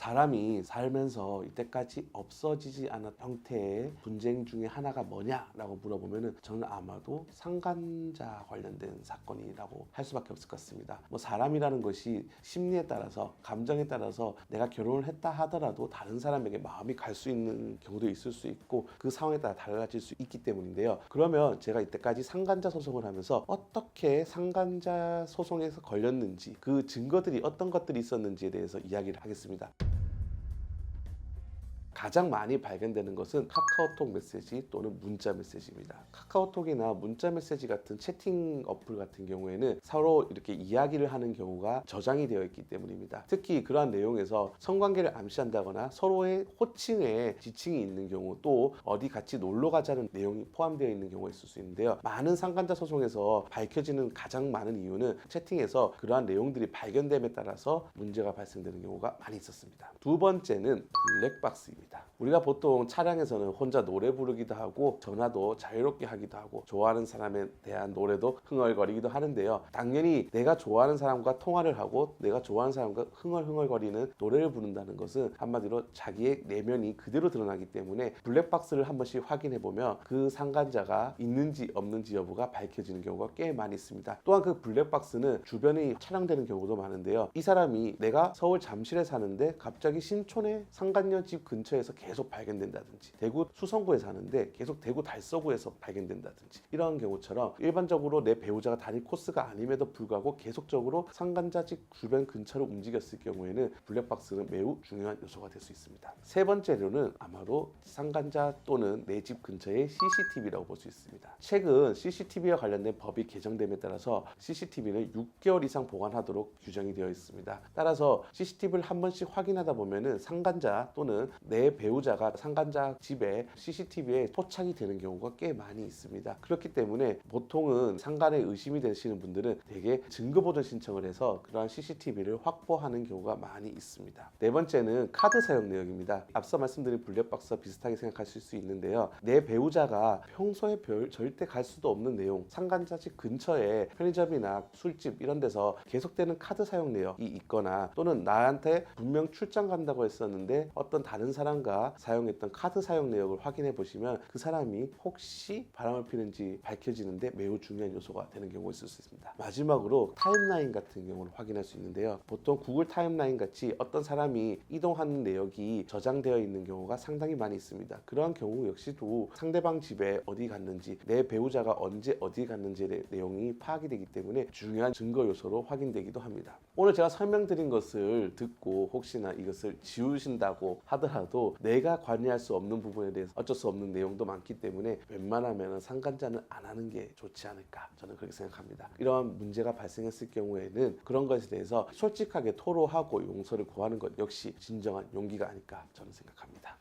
사람이 살면서 이때까지 없어지지 않은 형태의 분쟁 중에 하나가 뭐냐라고 물어보면은 저는 아마도 상간자 관련된 사건이라고 할 수밖에 없을 것 같습니다. 뭐 사람이라는 것이 심리에 따라서 감정에 따라서 내가 결혼을 했다 하더라도 다른 사람에게 마음이 갈 수 있는 경우도 있을 수 있고 그 상황에 따라 달라질 수 있기 때문인데요. 그러면 제가 이때까지 상간자 소송을 하면서 어떻게 상간자 소송에서 걸렸는지 그 증거들이 어떤 것들이 있었는지에 대해서 이야기를 하겠습니다. 가장 많이 발견되는 것은 카카오톡 메시지 또는 문자 메시지입니다. 카카오톡이나 문자 메시지 같은 채팅 어플 같은 경우에는 서로 이렇게 이야기를 하는 경우가 저장이 되어 있기 때문입니다. 특히 그러한 내용에서 성관계를 암시한다거나 서로의 호칭에 지칭이 있는 경우, 또 어디 같이 놀러 가자는 내용이 포함되어 있는 경우가 있을 수 있는데요. 많은 상간자 소송에서 밝혀지는 가장 많은 이유는 채팅에서 그러한 내용들이 발견됨에 따라서 문제가 발생되는 경우가 많이 있었습니다. 두 번째는 블랙박스입니다. 우리가 보통 차량에서는 혼자 노래 부르기도 하고 전화도 자유롭게 하기도 하고 좋아하는 사람에 대한 노래도 흥얼거리기도 하는데요. 당연히 내가 좋아하는 사람과 통화를 하고 내가 좋아하는 사람과 흥얼흥얼거리는 노래를 부른다는 것은 한마디로 자기의 내면이 그대로 드러나기 때문에 블랙박스를 한 번씩 확인해 보면 그 상간자가 있는지 없는지 여부가 밝혀지는 경우가 꽤 많이 있습니다. 또한 그 블랙박스는 주변이 촬영되는 경우도 많은데요. 이 사람이 내가 서울 잠실에 사는데 갑자기 신촌의 상간녀 집 근처에서 계속 발견된다든지, 대구 수성구에 사는데 계속 대구 달서구에서 발견된다든지, 이런 경우처럼 일반적으로 내 배우자가 다닐 코스가 아님에도 불구하고 계속적으로 상간자 집 주변 근처를 움직였을 경우에는 블랙박스는 매우 중요한 요소가 될 수 있습니다. 세 번째로는 아마도 상간자 또는 내 집 근처의 CCTV라고 볼 수 있습니다. 최근 CCTV와 관련된 법이 개정됨에 따라서 CCTV는 6개월 이상 보관하도록 규정이 되어 있습니다. 따라서 CCTV를 한 번씩 확인하다 보면은 상간자 또는 내 배우자가 상간자 집에 CCTV에 포착이 되는 경우가 꽤 많이 있습니다. 그렇기 때문에 보통은 상간에 의심이 되시는 분들은 대개 증거보전 신청을 해서 그러한 CCTV를 확보하는 경우가 많이 있습니다. 네 번째는 카드 사용 내역입니다. 앞서 말씀드린 블랙박스와 비슷하게 생각하실 수 있는데요. 내 배우자가 평소에 절대 갈 수도 없는 내용, 상간자 집 근처에 편의점이나 술집 이런 데서 계속되는 카드 사용 내역이 있거나, 또는 나한테 분명 출장 간다고 했었는데 어떤 다른 사람과 사용했던 카드 사용 내역을 확인해 보시면 그 사람이 혹시 바람을 피는지 밝혀지는데 매우 중요한 요소가 되는 경우가 있을 수 있습니다. 마지막으로 타임라인 같은 경우를 확인할 수 있는데요. 보통 구글 타임라인 같이 어떤 사람이 이동하는 내역이 저장되어 있는 경우가 상당히 많이 있습니다. 그러한 경우 역시도 상대방 집에 어디 갔는지, 내 배우자가 언제 어디 갔는지의 내용이 파악이 되기 때문에 중요한 증거 요소로 확인되기도 합니다. 오늘 제가 설명드린 것을 듣고 혹시나 이것을 지우신다고 하더라도 내가 관여할 수 없는 부분에 대해서 어쩔 수 없는 내용도 많기 때문에 웬만하면 상간자는 안 하는 게 좋지 않을까, 저는 그렇게 생각합니다. 이러한 문제가 발생했을 경우에는 그런 것에 대해서 솔직하게 토로하고 용서를 구하는 것 역시 진정한 용기가 아닐까 저는 생각합니다.